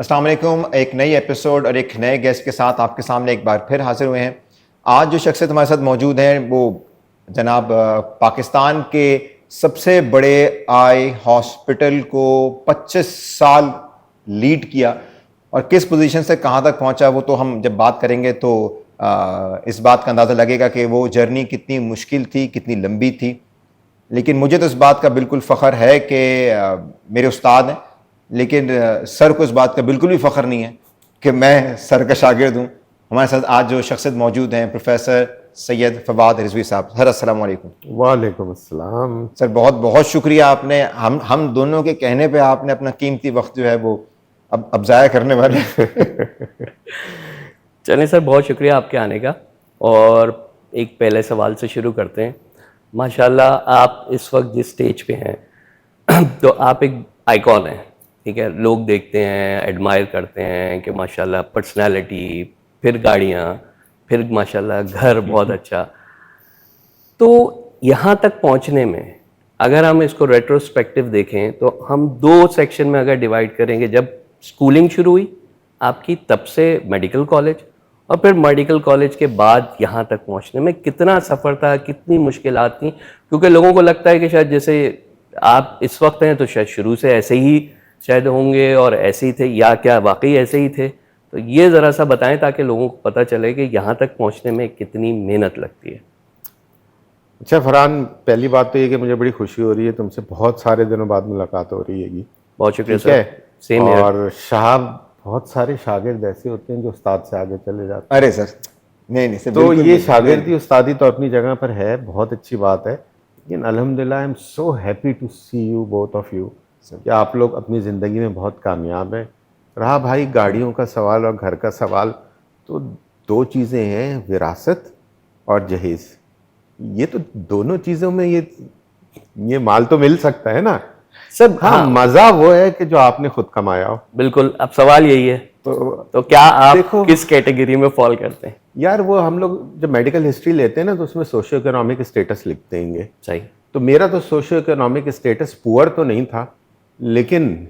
अस्सलाम वालेकुम। एक नई एपिसोड और एक नए गेस्ट के साथ आपके सामने एक बार फिर हाजिर हुए हैं। आज जो शख्सियत हमारे साथ मौजूद हैं वो जनाब पाकिस्तान के सबसे बड़े आई हॉस्पिटल को 25 साल लीड किया और किस पोजीशन से कहाँ तक पहुँचा वो तो हम जब बात करेंगे तो इस बात का अंदाज़ा लगेगा कि वो जर्नी कितनी मुश्किल थी, कितनी लंबी थी। लेकिन मुझे तो इस बात का बिल्कुल फ़ख्र है कि मेरे उस्ताद हैं, लेकिन सर को इस बात का बिल्कुल भी फ़ख्र नहीं है कि मैं सर का शागिर्द हूँ। हमारे साथ आज जो शख्सियत मौजूद हैं प्रोफेसर सैयद फवाद रिजवी साहब। सर अस्सलाम वालेकुम। वालेकुम अस्सलाम। सर बहुत बहुत शुक्रिया, आपने हम दोनों के कहने पे आपने अपना कीमती वक्त जो है वो अब ज़ाया करने वाले चलें सर, बहुत शुक्रिया आपके आने का। और एक पहले सवाल से शुरू करते हैं। माशाल्लाह आप इस वक्त जिस स्टेज पे हैं तो आप एक आइकॉन हैं, ठीक है। लोग देखते हैं, एडमायर करते हैं कि माशाल्लाह पर्सनालिटी, फिर गाड़ियाँ, फिर माशाल्लाह घर बहुत अच्छा। तो यहाँ तक पहुँचने में अगर हम इसको रेट्रोस्पेक्टिव देखें तो हम दो सेक्शन में अगर डिवाइड करेंगे, जब स्कूलिंग शुरू हुई आपकी तब से मेडिकल कॉलेज, और फिर मेडिकल कॉलेज के बाद यहाँ तक पहुँचने में कितना सफ़र था, कितनी मुश्किलात थी। क्योंकि लोगों को लगता है कि शायद जैसे आप इस वक्त हैं तो शायद शुरू से ऐसे ही शायद होंगे और ऐसे ही थे, या क्या वाकई ऐसे ही थे। तो ये ज़रा सा बताएं ताकि लोगों को पता चले कि यहाँ तक पहुँचने में कितनी मेहनत लगती है। अच्छा फरहान, पहली बात तो ये कि मुझे बड़ी खुशी हो रही है, तुमसे बहुत सारे दिनों बाद मुलाकात हो रही है। बहुत शुक्रिया ठीक है। सर। सेम और शाह, बहुत सारे शागिर्द ऐसे होते हैं जो उस्ताद से आगे चले जाते हैं। अरे सर नहीं सर, तो बिल्कुल ये नहीं। शागिर्दी उस्तादी तो अपनी जगह पर है, बहुत अच्छी बात है। लेकिन अल्हम्दुलिल्लाह I am so happy to see you both of you कि आप लोग अपनी ज़िंदगी में बहुत कामयाब हैं। रहा भाई गाड़ियों का सवाल और घर का सवाल, तो दो चीज़ें हैं, विरासत और जहेज़। ये तो दोनों चीज़ों में ये माल तो मिल सकता है ना सब। हाँ, मज़ा वो है कि जो आपने खुद कमाया हो। बिल्कुल। अब सवाल यही है, तो क्या आप देखो, किस कैटेगरी में फॉल करते हैं? यार वो हम लोग जब मेडिकल हिस्ट्री लेते हैं ना तो उसमें सोशियो इकोनॉमिक स्टेटस लिखते हैं। सही। तो मेरा तो सोशियो इकोनॉमिक स्टेटस पुअर तो नहीं था, लेकिन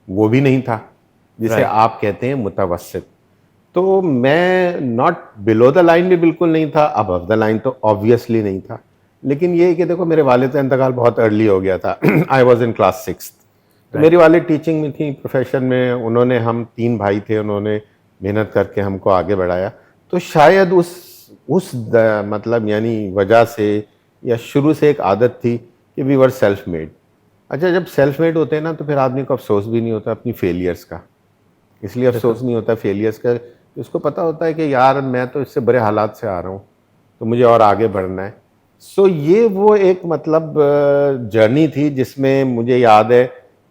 वो भी नहीं था जिसे आप कहते हैं मुतवस्सित। तो मैं नॉट बिलो द लाइन भी बिल्कुल नहीं था, अबव द लाइन तो ऑब्वियसली नहीं था। लेकिन ये कि देखो, मेरे वालिद का इंतकाल बहुत अर्ली हो गया था। I was in class 6। तो मेरी वालिद टीचिंग में थी, प्रोफेशन में। उन्होंने, हम 3 भाई थे, उन्होंने मेहनत करके हमको आगे बढ़ाया। तो शायद मतलब यानी वजह से या शुरू से एक आदत थी कि वी वर सेल्फ मेड। अच्छा, जब सेल्फ मेड होते हैं ना तो फिर आदमी को अफसोस भी नहीं होता अपनी फेलियर्स का। इसलिए अफसोस नहीं होता फेलियर्स का, उसको पता होता है कि यार मैं तो इससे बुरे हालात से आ रहा हूँ, तो मुझे और आगे बढ़ना है। सो ये वो एक मतलब जर्नी थी जिसमें मुझे याद है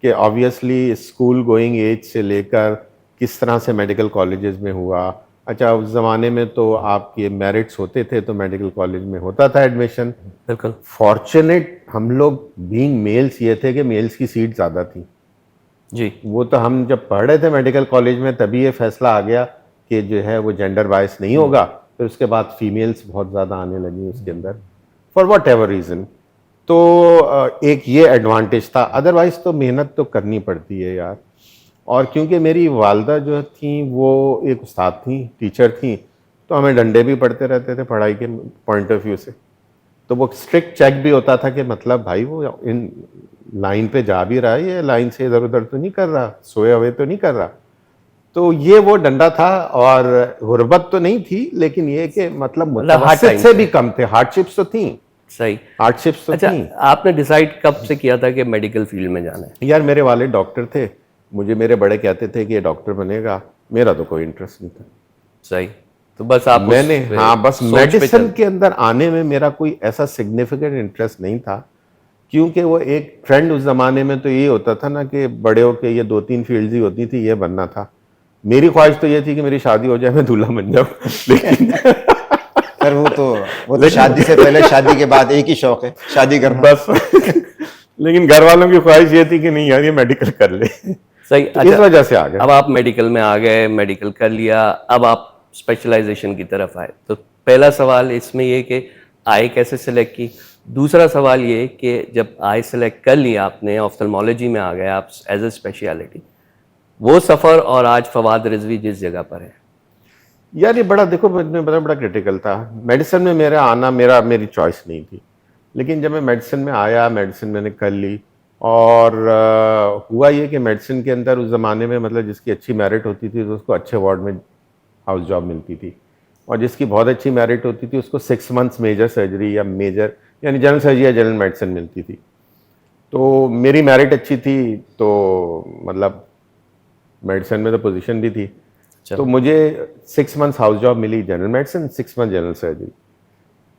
कि ऑब्वियसली स्कूल गोइंग एज से लेकर किस तरह से मेडिकल कॉलेजेस में हुआ। अच्छा, उस ज़माने में तो आपके मेरिट्स होते थे तो मेडिकल कॉलेज में होता था एडमिशन। बिल्कुल। फॉर्चुनेट हम लोग बीइंग मेल्स ये थे कि मेल्स की सीट ज़्यादा थी जी। वो तो हम जब पढ़ रहे थे मेडिकल कॉलेज में तभी ये फैसला आ गया कि जो है वो जेंडर बायस नहीं होगा। फिर उसके बाद फीमेल्स बहुत ज़्यादा आने लगी उसके अंदर, फॉर वट एवर रीज़न। तो एक ये एडवांटेज था, अदरवाइज़ तो मेहनत तो करनी पड़ती है यार। और क्योंकि मेरी वालदा जो थी वो एक उस्ताद थी, टीचर थी, तो हमें डंडे भी पड़ते रहते थे पढ़ाई के पॉइंट ऑफ व्यू से। तो वो स्ट्रिक्ट चेक भी होता था कि मतलब भाई वो इन लाइन पे जा भी रहा है, ये लाइन से इधर उधर तो नहीं कर रहा, सोए हुए तो नहीं कर रहा। तो ये वो डंडा था। और गुर्बत तो नहीं थी, लेकिन ये कि मतलब मुतवस्सित से भी कम थे, हार्डशिप्स तो थी। सही। हार्डशिप्स तो अच्छा, थी। आपने डिसाइड कब से किया था कि मेडिकल फील्ड में जाना है? यार मेरे वाले डॉक्टर थे, मुझे मेरे बड़े कहते थे कि ये डॉक्टर बनेगा, मेरा तो कोई इंटरेस्ट नहीं था। सही। तो बस आप मैंने, हाँ, बस मेडिसिन के अंदर आने में मेरा कोई ऐसा सिग्निफिकेंट इंटरेस्ट नहीं था। क्योंकि वो एक ट्रेंड उस जमाने में तो ये होता था ना कि बड़े होके ये 2-3 फील्ड ही होती थी, ये बनना था। मेरी ख्वाहिश तो ये थी कि मेरी शादी हो जाए, मैं दूल्हा बन जाऊं। लेकिन सर वो तो शादी से पहले शादी के बाद एक ही शौक है, शादी करना बस। लेकिन घर वालों की ख्वाहिश ये थी कि नहीं यार ये मेडिकल कर ले। सही। तो इस वजह से आ गए। अब आप मेडिकल में आ गए, मेडिकल कर लिया, अब आप स्पेशलाइजेशन की तरफ आए। तो पहला सवाल इसमें ये कि आई कैसे सेलेक्ट की। दूसरा सवाल ये कि जब आई सेलेक्ट कर लिया आपने, ऑफ्थल्मोलॉजी में आ गए आप एज ए स्पेशलिटी, वो सफ़र और आज फवाद रिजवी जिस जगह पर है। यार ये बड़ा, देखो बड़ा क्रिटिकल था। मेडिसिन में मेरा आना मेरी चॉइस नहीं थी, लेकिन जब मैं मेडिसिन में आया, मेडिसिन मैंने कर ली, और हुआ ये कि मेडिसिन के अंदर उस ज़माने में मतलब जिसकी अच्छी मेरिट होती थी तो उसको अच्छे वार्ड में हाउस जॉब मिलती थी, और जिसकी बहुत अच्छी मेरिट होती थी उसको 6 मंथ्स मेजर सर्जरी या मेजर यानी जनरल सर्जरी या जनरल मेडिसिन मिलती थी। तो मेरी मेरिट अच्छी थी, तो मतलब मेडिसिन में तो पोजीशन भी थी, तो मुझे 6 मंथ्स हाउस जॉब मिली general medicine, 6 month general surgery.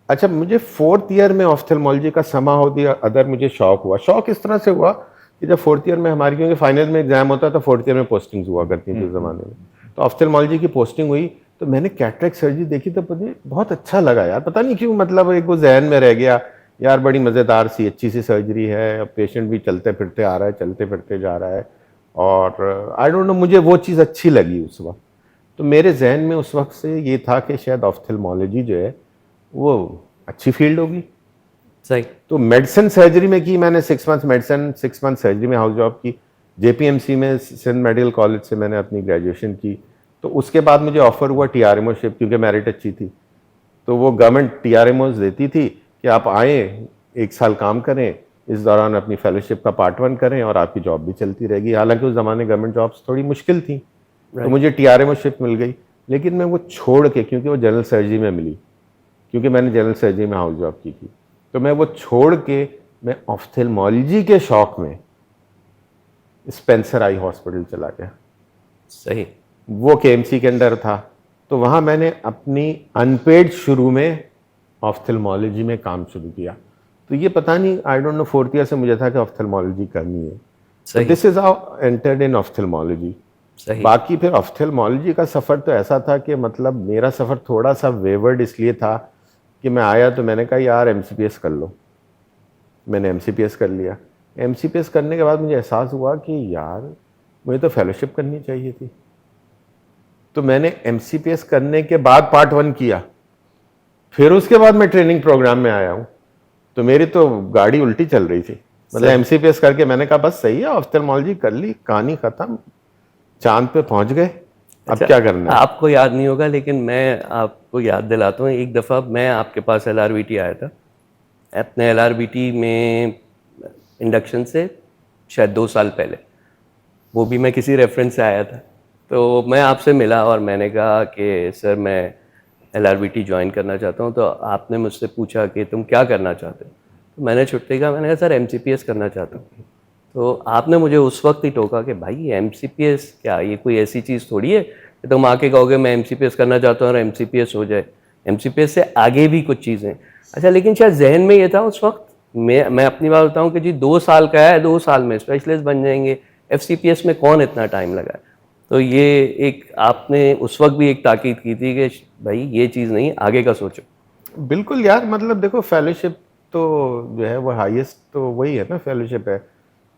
अच्छा, मुझे 4th ईयर में ऑफ्थेल्मोलॉजी का समा हो दिया अदर मुझे शौक हुआ। शौक इस तरह से हुआ कि जब 4th ईयर में हमारी, क्योंकि फाइनल में एग्जाम होता था, 4th ईयर में पोस्टिंग्स हुआ करती थी उस ज़माने में, तो ऑफ्थेल्मोलॉजी की पोस्टिंग हुई, तो मैंने कैटरेक्ट सर्जरी देखी तो मुझे बहुत अच्छा लगा यार, पता नहीं क्यों, मतलब एक वो जहन में रह गया यार, बड़ी मज़ेदार सी अच्छी सी सर्जरी है, पेशेंट भी चलते फिरते आ रहा है, चलते फिरते जा रहा है, और आई डोंट नो, मुझे वो चीज़ अच्छी लगी उस वक्त। तो मेरे जहन में उस वक्त से ये था कि शायद ऑफ्थेल्मोलॉजी जो है वो अच्छी फील्ड होगी। सही। तो मेडिसिन सर्जरी में की मैंने 6 मंथ मेडिसिन, 6 मंथ सर्जरी में हाउस जॉब की। जेपीएमसी में सिंध मेडिकल कॉलेज से मैंने अपनी ग्रेजुएशन की। तो उसके बाद मुझे ऑफर हुआ टीआरएमओशिप, क्योंकि मेरिट अच्छी थी, तो वो गवर्नमेंट टीआरएमओज देती थी कि आप आए, 1 साल काम करें, इस दौरान अपनी फेलोशिप का पार्ट 1 करें और आपकी जॉब भी चलती रहेगी। हालांकि उस ज़माने गवर्नमेंट जॉब्स थोड़ी मुश्किल थी, तो मुझे टीआरएमओशिप मिल गई, लेकिन मैं वो छोड़ के, क्योंकि वो जनरल सर्जरी में मिली, क्योंकि मैंने जनरल सर्जरी में हाउस जॉब की थी, तो मैं वो छोड़ के मैं ऑफ्थेल्मोलॉजी के शौक में स्पेंसर आई हॉस्पिटल चला गया। सही। वो केएमसी के अंदर था, तो वहाँ मैंने अपनी अनपेड शुरू में ऑफ्थेल्मोलॉजी में काम शुरू किया। तो ये पता नहीं, I don't know, 4th year से मुझे था कि ऑफ्थेल्मोलॉजी करनी है, तो this is how entered in ophthalmology. बाकी फिर ऑफ्थेल्मोलॉजी का सफ़र तो ऐसा था कि मतलब मेरा सफ़र थोड़ा सा वेवर्ड इसलिए था कि मैं आया तो मैंने कहा यार एमसीपीएस कर लो। मैंने एमसीपीएस कर लिया। एमसीपीएस करने के बाद मुझे एहसास हुआ कि यार मुझे तो फेलोशिप करनी चाहिए थी, तो मैंने एमसीपीएस करने के बाद पार्ट 1 किया, फिर उसके बाद मैं ट्रेनिंग प्रोग्राम में आया हूँ। तो मेरी तो गाड़ी उल्टी चल रही थी, मतलब एमसीपीएस करके मैंने कहा बस सही है, ऑफ्थेल्मोलॉजी कर ली, कहानी खत्म, चांद पे पहुंच गए, अब क्या करना है। आपको याद नहीं होगा, लेकिन मैं आपको याद दिलाता हूँ, एक दफ़ा मैं आपके पास LRBT आया था, अपने LRBT में इंडक्शन से शायद 2 साल पहले, वो भी मैं किसी रेफरेंस से आया था। तो मैं आपसे मिला और मैंने कहा कि सर मैं LRBT ज्वाइन करना चाहता हूँ। तो आपने मुझसे पूछा कि तुम क्या करना चाहते हो, तो मैंने छुट्टी कहा, मैंने कहा सर MCPS करना चाहता हूँ। तो आपने मुझे उस वक्त ही टोका कि भाई MCPS क्या, ये कोई ऐसी चीज़ थोड़ी है कि तुम आके कहोगे मैं MCPS करना चाहता हूँ और MCPS हो जाए। MCPS से आगे भी कुछ चीज़ें। अच्छा, लेकिन शायद जहन में ये था उस वक्त, मैं अपनी बात बताऊँ कि जी 2 साल का है, 2 साल में स्पेशलिस्ट बन जाएंगे, FCPS में कौन इतना टाइम लगा। तो ये एक आपने उस वक्त भी एक ताकीद की थी कि भाई ये चीज़ नहीं, आगे का सोचो। बिल्कुल यार, मतलब देखो फेलोशिप तो जो है वो हाईएस्ट तो वही है ना, फेलोशिप है,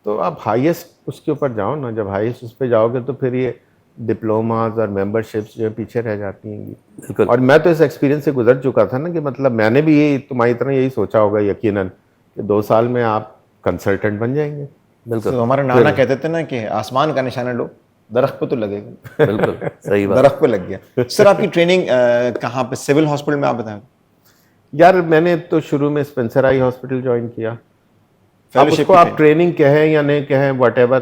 तो आप हाईएस्ट उसके ऊपर जाओ ना। जब हाईएस्ट उस पर जाओगे तो फिर ये डिप्लोमाज और मेंबरशिप्स जो है पीछे रह जाती हैं। बिल्कुल। और मैं तो इस एक्सपीरियंस से गुजर चुका था ना, कि मतलब मैंने भी यही तुम्हारी तरह यही सोचा होगा यकीनन कि 2 साल में आप कंसल्टेंट बन जाएंगे। बिल्कुल। तो हमारा नाना कहते थे ना कि आसमान का निशाना लो, दरख्त पे तो लगेगा। बिल्कुल सही बात। दरख्त पे लग गया। सर आपकी ट्रेनिंग कहाँ पे, सिविल हॉस्पिटल में आप बताएं। यार मैंने तो शुरू में स्पेंसर आई हॉस्पिटल ज्वाइन किया। अब फेलोशिप उसको आप ट्रेनिंग कहें या नहीं कहें व्हाटएवर,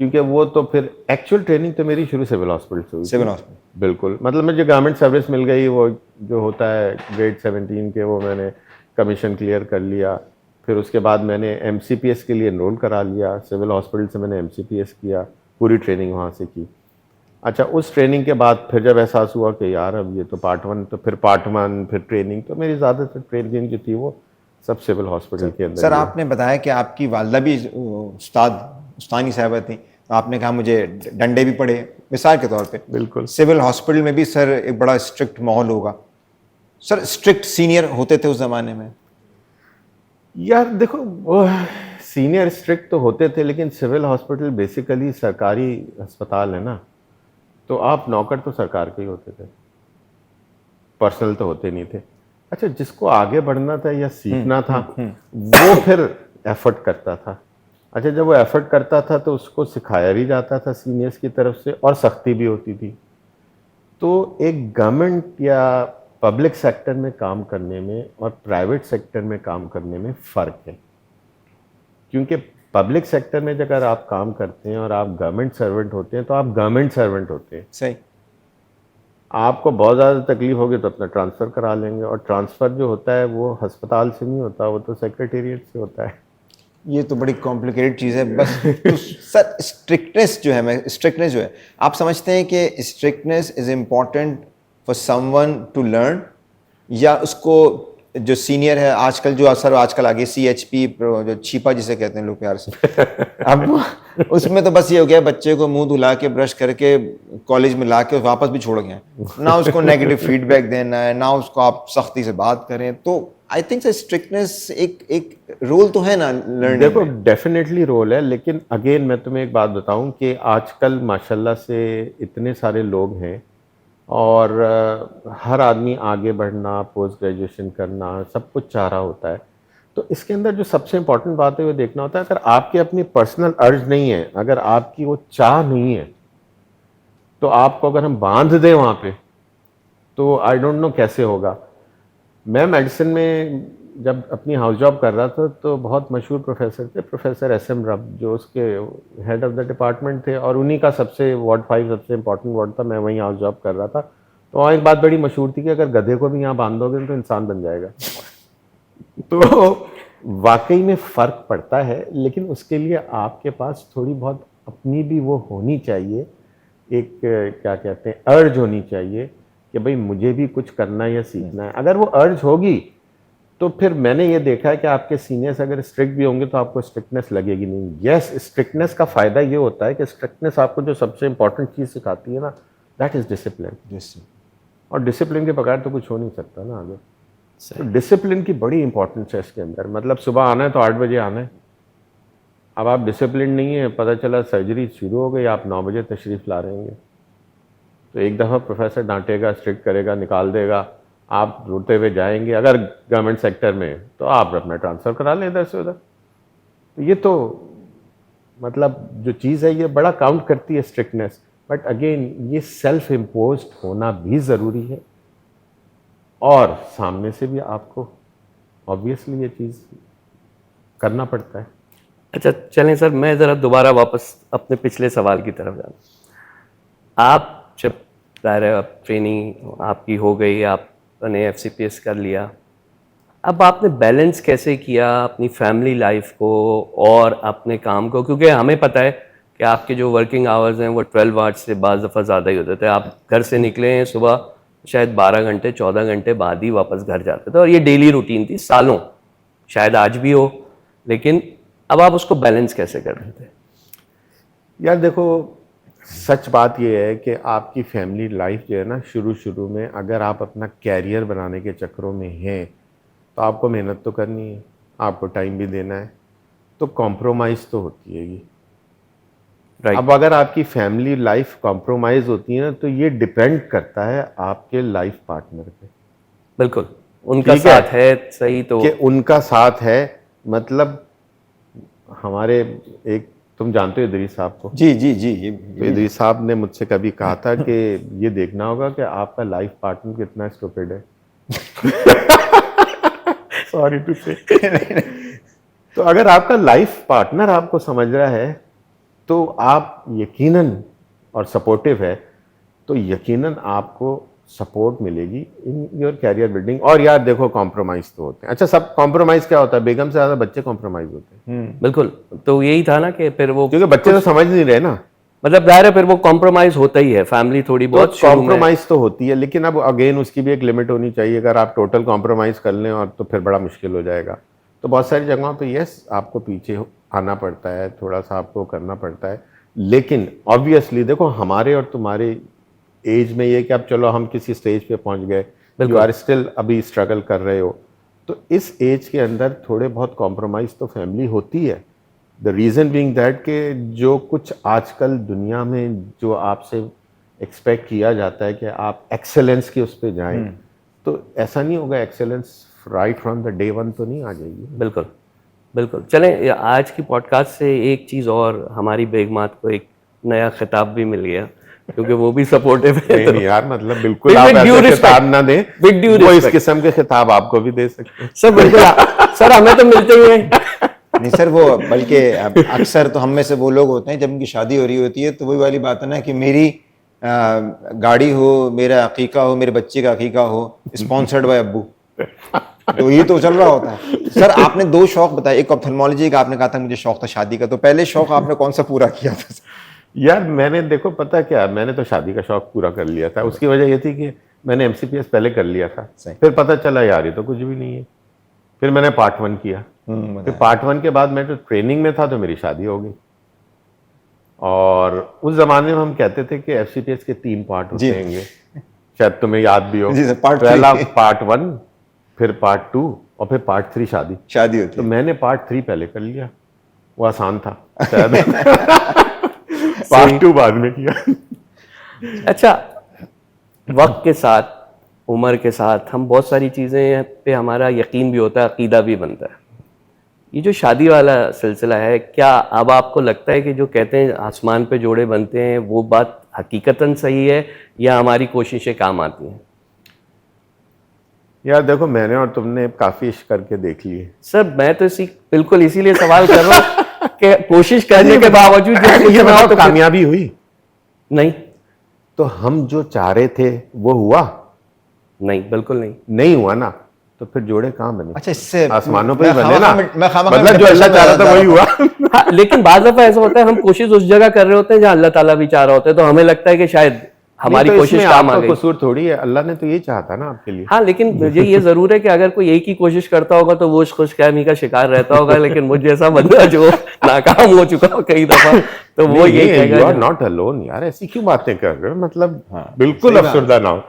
क्योंकि वो तो फिर एक्चुअल ट्रेनिंग तो मेरी शुरू सिविल हॉस्पिटल से हुई। सिविल हॉस्पिटल बिल्कुल, मतलब मुझे गवर्नमेंट सर्विस मिल गई, वो जो होता है ग्रेड 17 के, वो मैंने कमीशन क्लियर कर लिया। फिर उसके बाद मैंने MCPS के लिए एनरोल करा लिया, सिविल हॉस्पिटल से मैंने MCPS किया, पूरी ट्रेनिंग वहाँ से की। अच्छा, उस ट्रेनिंग के बाद फिर जब एहसास हुआ कि यार अब ये तो पार्ट 1, तो फिर पार्ट 1 फिर ट्रेनिंग, तो मेरी ज़्यादातर ट्रेनिंग जो थी वो सब सिविल हॉस्पिटल के अंदर। सर आपने बताया कि आपकी वालदा भी उस्तानी साहिबा थी, तो आपने कहा मुझे डंडे भी पड़े मिसाल के तौर पे। बिल्कुल। सिविल हॉस्पिटल में भी सर एक बड़ा स्ट्रिक्ट माहौल होगा। सर स्ट्रिक्ट सीनियर होते थे उस ज़माने में? यार देखो, वो सीनियर स्ट्रिक्ट तो होते थे, लेकिन सिविल हॉस्पिटल बेसिकली सरकारी अस्पताल है ना, तो आप नौकर तो सरकार के ही होते थे, पर्सनल तो होते नहीं थे। अच्छा, जिसको आगे बढ़ना था या सीखना था वो फिर एफर्ट करता था। अच्छा, जब वो एफर्ट करता था तो उसको सिखाया भी जाता था सीनियर्स की तरफ से और सख्ती भी होती थी। तो एक गवर्नमेंट या पब्लिक सेक्टर में काम करने में और प्राइवेट सेक्टर में काम करने में फ़र्क है, क्योंकि पब्लिक सेक्टर में अगर आप काम करते हैं और आप गवर्नमेंट सर्वेंट होते हैं तो आप गवर्नमेंट सर्वेंट होते हैं। सही। आपको बहुत ज़्यादा तकलीफ होगी तो अपना ट्रांसफ़र करा लेंगे, और ट्रांसफ़र जो होता है वो अस्पताल से नहीं होता, वो तो सेक्रेटेरिएट से होता है। ये तो बड़ी कॉम्प्लिकेटेड चीज़ है बस। तो सर स्ट्रिक्टनेस जो है, आप समझते हैं कि strictness is important for someone to learn, या उसको जो सीनियर है आजकल, जो सर आजकल आगे CHP जो छिपा जिसे कहते हैं लोग प्यार से, अब उसमें तो बस ये हो गया बच्चे को मुंह धुला के ब्रश करके कॉलेज में ला के वापस भी छोड़ गए, ना उसको नेगेटिव फीडबैक देना है, ना उसको आप सख्ती से बात करें। तो आई थिंक स्ट्रिक्टनेस एक रोल तो है ना लर्निंग। देखो डेफिनेटली रोल है, लेकिन अगेन मैं तुम्हें एक बात बताऊं कि आजकल माशाल्लाह से इतने सारे लोग हैं और हर आदमी आगे बढ़ना, पोस्ट ग्रेजुएशन करना, सब कुछ चाह रहा होता है। तो इसके अंदर जो सबसे इम्पोर्टेंट बात है वो देखना होता है, अगर आपकी अपनी पर्सनल अर्ज नहीं है, अगर आपकी वो चाह नहीं है, तो आपको अगर हम बांध दें वहाँ पे तो आई डोंट नो कैसे होगा। मैं मेडिसिन में जब अपनी हाउस जॉब कर रहा था तो बहुत मशहूर प्रोफेसर थे, प्रोफेसर SM रब, जो उसके हेड ऑफ द डिपार्टमेंट थे, और उन्हीं का सबसे वार्ड 5 सबसे इम्पोर्टेंट वार्ड था। मैं वहीं हाउस जॉब कर रहा था। तो वहाँ एक बात बड़ी मशहूर थी कि अगर गधे को भी यहाँ बांध दोगे तो इंसान बन जाएगा। तो वाकई में फ़र्क पड़ता है, लेकिन उसके लिए आपके पास थोड़ी बहुत अपनी भी वो होनी चाहिए, एक क्या कहते हैं अर्ज होनी चाहिए कि भाई मुझे भी कुछ करना है या सीखना है। अगर वो अर्ज होगी तो फिर मैंने ये देखा है कि आपके सीनियर्स अगर स्ट्रिक्ट भी होंगे तो आपको स्ट्रिक्टनेस लगेगी नहीं। यस, स्ट्रिक्टनेस का फ़ायदा ये होता है कि स्ट्रिक्टनेस आपको जो सबसे इंपॉर्टेंट चीज़ सिखाती है ना, दैट इज़ डिसिप्लिन। और डिसिप्लिन के बगैर तो कुछ हो नहीं सकता ना आगे। तो डिसिप्लिन की बड़ी इंपॉर्टेंस है इसके अंदर। मतलब सुबह आना है तो 8 बजे आना है। अब आप डिसिप्लिन नहीं है, पता चला सर्जरी शुरू हो गई, आप 9 बजे तशरीफ़ ला रहे हैं, तो एक दफ़ा प्रोफेसर डांटेगा, स्ट्रिक्ट करेगा, निकाल देगा, आप रोते हुए जाएंगे। अगर गवर्नमेंट सेक्टर में तो आप अपना ट्रांसफ़र करा लें इधर से उधर। तो ये तो मतलब जो चीज़ है ये बड़ा काउंट करती है स्ट्रिक्टनेस, बट अगेन ये सेल्फ इम्पोज्ड होना भी ज़रूरी है, और सामने से भी आपको ऑब्वियसली ये चीज़ करना पड़ता है। अच्छा चलें सर, मैं ज़रा दोबारा वापस अपने पिछले सवाल की तरफ जाऊँ। आप जब ट्रेनिंग आपकी हो गई, आपने FCPS कर लिया, अब आपने बैलेंस कैसे किया अपनी फैमिली लाइफ को और अपने काम को? क्योंकि हमें पता है कि आपके जो वर्किंग आवर्स हैं वो 12 आवर्स से बाज़ दफ़ा ज़्यादा ही होते थे। आप घर से निकले हैं सुबह, शायद 12 घंटे 14 घंटे बाद ही वापस घर जाते थे, और ये डेली रूटीन थी सालों, शायद आज भी हो, लेकिन अब आप उसको बैलेंस कैसे कर रहे थे? यार देखो, सच बात यह है कि आपकी फैमिली लाइफ जो है ना, शुरू में अगर आप अपना कैरियर बनाने के चक्करों में हैं तो आपको मेहनत तो करनी है, आपको टाइम भी देना है, तो कॉम्प्रोमाइज़ तो होती है ये। राइट। अब अगर आपकी फैमिली लाइफ कॉम्प्रोमाइज़ होती है ना, तो ये डिपेंड करता है आपके लाइफ पार्टनर पे। बिल्कुल, उनका ठीक है? साथ है सही तो कि उनका साथ है। मतलब हमारे एक, तुम जानते हो इदरीस साहब को? जी जी जी, तो इदरीस साहब ने मुझसे कभी कहा था कि ये देखना होगा कि आपका लाइफ पार्टनर कितना स्टूपिड है। सॉरी टू से। तो अगर आपका लाइफ पार्टनर आपको समझ रहा है तो आप यकीनन, और सपोर्टिव है, तो यकीनन आपको सपोर्ट मिलेगी इन योर कैरियर बिल्डिंग। और यार देखो, कॉम्प्रोमाइज़ तो होते हैं। अच्छा, सब कॉम्प्रोमाइज़ क्या होता है? बेगम से ज़्यादा बच्चे कॉम्प्रोमाइज़ होते हैं। बिल्कुल, तो यही था ना कि फिर वो, क्योंकि बच्चे तो समझ नहीं रहे ना, मतलब जाहिर है फिर वो कॉम्प्रोमाइज होता ही है, फैमिली थोड़ी बहुत तो शुरू में। कॉम्प्रोमाइज़ तो होती है, लेकिन अब अगेन उसकी भी एक लिमिट होनी चाहिए। अगर आप टोटल कॉम्प्रोमाइज़ कर लें और तो फिर बड़ा मुश्किल हो जाएगा। तो बहुत सारी जगहों पे यस, आपको पीछे आना पड़ता है, थोड़ा सा आपको करना पड़ता है, लेकिन ऑब्वियसली देखो, हमारे और तुम्हारे एज में ये कि अब चलो हम किसी स्टेज पे पहुंच गए, यू आर स्टिल अभी स्ट्रगल कर रहे हो, तो इस एज के अंदर थोड़े बहुत कॉम्प्रोमाइज़ तो फैमिली होती है। द रीज़न बीइंग दैट कि जो कुछ आजकल दुनिया में जो आपसे एक्सपेक्ट किया जाता है कि आप एक्सेलेंस के उस पर जाएं, तो ऐसा नहीं होगा। Excellence right from the day one तो नहीं आ जाएगी। बिल्कुल, बिल्कुल। चलें, आज की पॉडकास्ट से एक चीज़ और, हमारी बेगमात को एक नया खिताब भी मिल गया, क्योंकि वो भी सपोर्टिव है। नहीं नहीं यार, मतलब बिल्कुल आप With due ऐसे respect. खिताब ना दें, With due वो इस respect. किस्म के खिताब आपको भी दे सकते हैं। सर बिल्कुल, सर हमें तो मिलते ही हैं। नहीं सर, वो बल्कि अक्सर तो हम में से वो लोग होते हैं जब उनकी शादी हो रही होती है तो वही वाली बात है ना कि मेरी गाड़ी हो, मेरा अकीका हो, मेरे बच्चे का अकीका हो, स्पॉन्सर्ड बाय अब्बू, तो ये तो चल रहा होता है। सर आपने 2 शौक बताए, एक ऑप्थेल्मोलॉजी का, आपने कहा था मुझे शौक था शादी का, तो पहले शौक आपने कौन सा पूरा किया था? यार मैंने, देखो पता क्या, मैंने तो शादी का शौक पूरा कर लिया था। उसकी वजह ये थी कि मैंने एमसीपीएस पहले कर लिया था, सही। फिर पता चला यार ये तो कुछ भी नहीं है। फिर मैंने पार्ट 1 किया, फिर पार्ट 1 के बाद मैं तो ट्रेनिंग में था तो मेरी शादी हो गई। और उस जमाने में हम कहते थे कि एफसीपीएस के 3 पार्ट जी। होते हैं, शायद तुम्हें याद भी हो। जी सर, पार्ट पहला 3 पार्ट 1, फिर पार्ट 2 और फिर पार्ट 3 शादी। शादी होती तो है। मैंने पार्ट 3 पहले कर लिया, वो आसान था शायद। पार्ट 2 बाद में किया। अच्छा, वक्त के साथ, उम्र के साथ हम बहुत सारी चीज़ें पे हमारा यकीन भी होता है, अकीदा भी बनता है। ये जो शादी वाला सिलसिला है, क्या अब आपको लगता है कि जो कहते हैं आसमान पे जोड़े बनते हैं, वो बात हकीकतन सही है या हमारी कोशिशें काम आती हैं? यार देखो, मैंने और तुमने काफी इश्क करके देख लिए। सर मैं तो बिल्कुल इसीलिए सवाल कर रहा हूँ कि कोशिश करने के बावजूद जब कुछ ये ना हो बताओ, तो फिर- कामयाबी हुई? नहीं, तो हम जो चाह रहे थे वो हुआ? नहीं, बिल्कुल नहीं। नहीं हुआ ना, तो फिर जोड़े कहाँ बने? अच्छा, इससे आसमानों पे ही मैं बने ना, मैं खामखा मतलब जो अल्लाह चाह रहा था वही हुआ। हाँ, लेकिन बाज़ दफा ऐसा होता है, हम कोशिश उस जगह कर रहे होते हैं जहाँ अल्लाह ताला भी चाह रहा होता है, तो हमें लगता है कि शायद हमारी नहीं, तो कोशिश इसमें काम आ आपका गई। कसूर थोड़ी है, अल्लाह ने तो यही चाहा था ना आपके लिए। हाँ, लेकिन मुझे ये जरूर है कि अगर कोई एक ही कोशिश करता होगा तो वो उस खुशफहमी का शिकार रहता होगा, लेकिन मुझ जैसा बंदा जो नाकाम हो चुका हो कई दफा, तो वो ये यू कहेगा आर नॉट अलोन यार, ऐसी क्यों बातें कर रहे हो? मतलब हाँ, बिल्कुल सही बात। अफसरदा ना हो।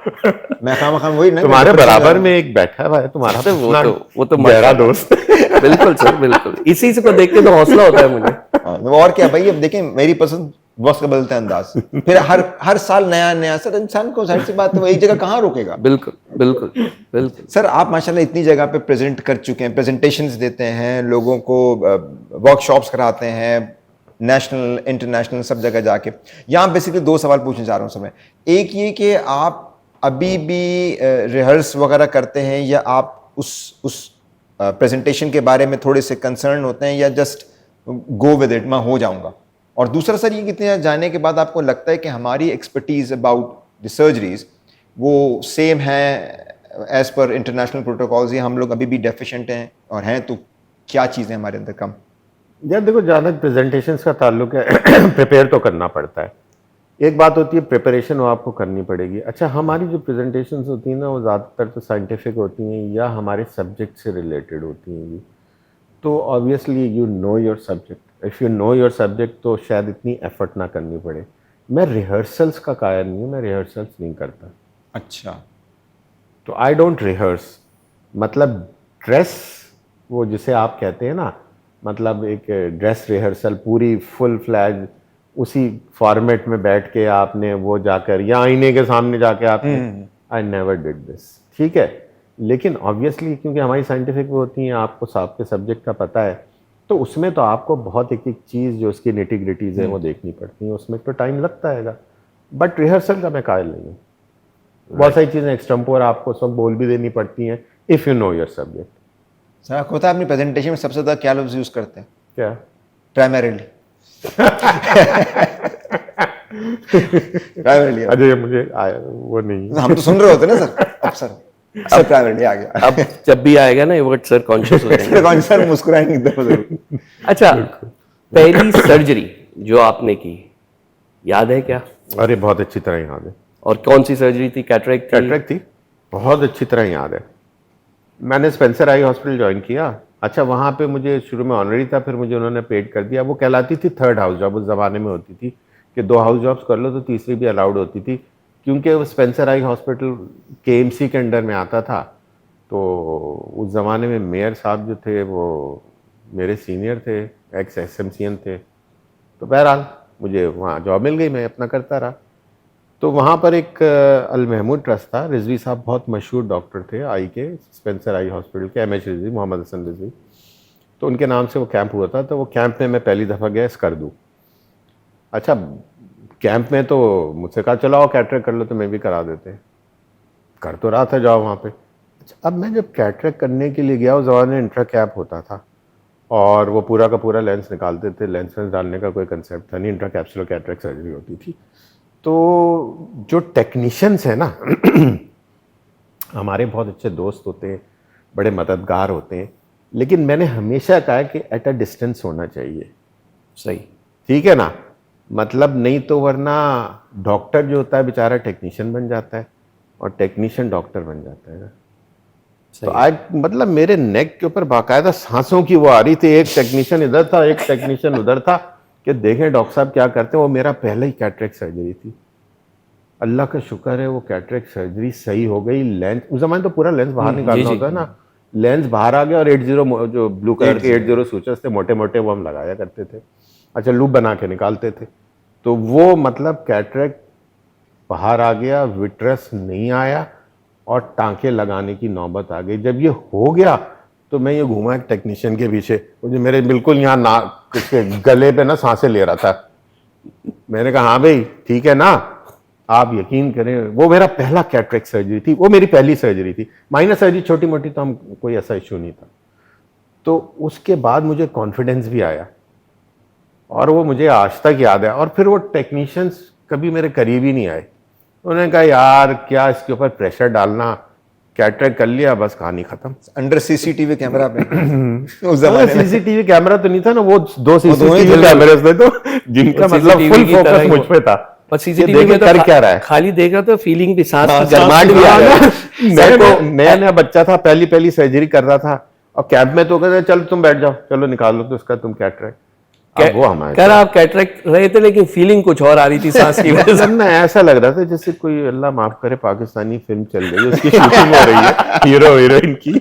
मैं खामखा वही ना, तुम्हारे बराबर में एक बैठा हुआ है तुम्हारा सर, वो तो गहरा माशाल्लाह। दोस्त। बिल्कुल सर, बिल्कुल, इसी से को देख के तो हौसला होता है मुझे। हाँ, और क्या भाई, अब देखें मेरी पसंद वक्त का बदलता है अंदाज, फिर हर साल नया नया। सर इंसान को जाहिर सी बात है वो एक जगह कहाँ रुकेगा। बिल्कुल बिल्कुल बिल्कुल। सर आप माशाल्लाह इतनी जगह पे प्रेजेंट कर चुके हैं, प्रेजेंटेशंस देते हैं, लोगों को वर्कशॉप्स कराते हैं, नेशनल इंटरनेशनल सब जगह जाके। यहाँ बेसिकली 2 सवाल पूछने जा रहा हूँ समय। एक ये कि आप अभी भी रिहर्स वगैरह करते हैं या आप उस प्रेजेंटेशन के बारे में थोड़े से कंसर्न होते हैं या जस्ट गो विद इट, मैं हो जाऊंगा? और दूसरा सर ये, कितने जाने के बाद आपको लगता है कि हमारी एक्सपर्टीज अबाउट द सर्जरीज वो सेम है एज पर इंटरनेशनल प्रोटोकॉल्स, या हम लोग अभी भी डेफिशिएंट हैं, और हैं तो क्या चीज़ें हमारे अंदर कम? यार देखो, जहाँ तक प्रेजेंटेशंस का ताल्लुक है, प्रिपेयर तो करना पड़ता है। एक बात होती है प्रिपरेशन, वो आपको करनी पड़ेगी। अच्छा, हमारी जो प्रेजेंटेशंस होती हैं ना, वो ज़्यादातर तो साइंटिफिक होती हैं या हमारे सब्जेक्ट से रिलेटेड होती हैं जी। तो obviously you know your subject, if you know your subject तो शायद इतनी एफर्ट ना करनी पड़े। मैं रिहर्सल्स का कायल नहीं हूँ, मैं रिहर्सल्स नहीं करता। अच्छा, तो आई डोंट रिहर्स, मतलब ड्रेस, वो जिसे आप कहते हैं ना, मतलब एक ड्रेस रिहर्सल पूरी फुल फ्लैग उसी फॉर्मेट में बैठ के आपने वो जाकर या आईने के सामने जाके आपने, आई नेवर डिड दिस, ठीक है। लेकिन ऑब्वियसली क्योंकि हमारी साइंटिफिक वो होती हैं, आपको आपके सब्जेक्ट का पता है, तो उसमें तो आपको बहुत एक एक चीज़ जो उसकी निटी ग्रिटीज़ है वो देखनी पड़ती हैं, उसमें तो टाइम लगता है। बट रिहर्सल का मैं कायल नहीं हूँ। बहुत सारी चीज़ें एक्सटेम्पोर आपको सब बोल भी देनी पड़ती हैं, if you know your subject. Sir आपको पता है अपनी प्रेजेंटेशन में सबसे ज़्यादा क्या लफ्ज़ यूज़ करते हैं? क्या? प्राइमरीली। प्राइमरीली अजय, मुझे वो नहीं, हम तो सुन रहे होते ना सर, अब सर प्राइमरीली आ गया। अब जब भी आएगा ना ये वर्ड सर कॉन्शियस हो जाएंगे। कौन सर मुस्कुराएंगे एकदम जरूर। अच्छा, पहली सर्जरी जो आपने की याद है क्या? अरे बहुत अच्छी तरह याद है। और कौन सी सर्जरी थी? कैटरेक्ट थी? कैटरेक्ट थी, बहुत अच्छी तरह याद है। मैंने स्पेंसर आई हॉस्पिटल ज्वाइन किया। अच्छा, वहाँ पे मुझे शुरू में ऑनरी था, फिर मुझे उन्होंने पेड कर दिया। वो कहलाती थी 3rd हाउस जॉब, उस ज़माने में होती थी कि 2 हाउस जॉब्स कर लो तो तीसरी भी अलाउड होती थी, क्योंकि वो स्पेंसर आई हॉस्पिटल KMC के अंडर में आता था। तो उस ज़माने में मेयर साहब जो थे वो मेरे सीनियर थे, एक्स SMCN थे। तो बहरहाल मुझे वहाँ जॉब मिल गई, मैं अपना करता रहा। तो वहाँ पर एक अल महमूद ट्रस्ट था, रिजवी साहब बहुत मशहूर डॉक्टर थे आई के, स्पेंसर आई हॉस्पिटल के, MH रिजवी, मोहम्मद हसन रिजवी। तो उनके नाम से वो कैंप हुआ था, तो वो कैंप में मैं पहली दफ़ा गया कर दूँ। अच्छा, कैंप में तो मुझसे कहा चलो आओ कैटरेक्ट कर लो, तो मैं भी करा देते। कर तो रहा था जाओ वहाँ पे। अच्छा, अब मैं जब कैटरेक्ट करने के लिए गया, उस ज़माने में इंट्रा कैप होता था और वो पूरा का पूरा लेंस निकालते थे, लेंस डालने का कोई कंसेप्ट था नहीं, इंट्रा कैप्सुलर कैटरेक्ट सर्जरी होती थी। तो जो टेक्नीशियंस हैं ना हमारे बहुत अच्छे दोस्त होते हैं, बड़े मददगार होते हैं, लेकिन मैंने हमेशा कहा कि एट अ डिस्टेंस होना चाहिए। सही। ठीक है ना, मतलब नहीं तो वरना डॉक्टर जो होता है बेचारा टेक्नीशियन बन जाता है और टेक्नीशियन डॉक्टर बन जाता है ना। तो आज मतलब मेरे नेक के ऊपर बाकायदा सांसों की वो आ रही थी, एक टेक्नीशियन इधर था एक टेक्नीशियन उधर था, कि देखें डॉक्टर साहब क्या करते हैं। वो मेरा पहला ही कैटरेक्ट सर्जरी थी। अल्लाह का शुक्र है वो कैटरेक्ट सर्जरी सही हो गई। लेंस उस जमाने तो पूरा लेंस बाहर निकालना होता है ना, लेंस बाहर आ गया और 80 जो ब्लू कलर के 80 सूचर्स थे मोटे मोटे, वो हम लगाया करते थे। अच्छा, लूप बना के निकालते थे। तो वो मतलब कैटरेक्ट बाहर आ गया, विट्रस नहीं आया और टांके लगाने की नौबत आ गई। जब ये हो गया तो मैं ये घूमा एक टेक्नीशियन के पीछे, मुझे मेरे बिल्कुल यहाँ नाक के गले पे ना सांसें ले रहा था। मैंने कहा हाँ भाई ठीक है ना, आप यकीन करें वो मेरा पहला कैटरेक्ट सर्जरी थी, वो मेरी पहली सर्जरी थी। माइनर सर्जरी छोटी मोटी तो हम कोई ऐसा इशू नहीं था। तो उसके बाद मुझे कॉन्फिडेंस भी आया और वो मुझे आज तक याद है। और फिर वो टेक्नीशियंस कभी मेरे करीब ही नहीं आए। उन्होंने कहा यार क्या इसके ऊपर प्रेशर डालना, कैटरेक्ट कर लिया बस कहानी खत्म। अंडर सीसीटीवी कैमरा पे उस जमाने सीसीटीवी कैमरा तो नहीं था ना, वो 2 सीसीटीवी कैमरे थे तो जिनका मतलब फुल फोकस मुझ पे था। और सीसीटीवी में तो कर क्या रहा है, खाली देखा तो फीलिंग भी, सांस की गर्माहट भी आ गया। नया नया बच्चा था, पहली सर्जरी कर रहा था और कैंप में तो कहते चलो तुम बैठ जाओ, चलो निकालो तो उसका तुम कैटरेक्ट। वो हमारे कर आप कैटरेक्ट रहे थे लेकिन फीलिंग कुछ और आ रही थी सांस की वजह से। ना ऐसा लग रहा था जैसे कोई अल्लाह माफ करे पाकिस्तानी फिल्म चल रही है, उसकी शूटिंग हो रही है हीरो हीरोइन की,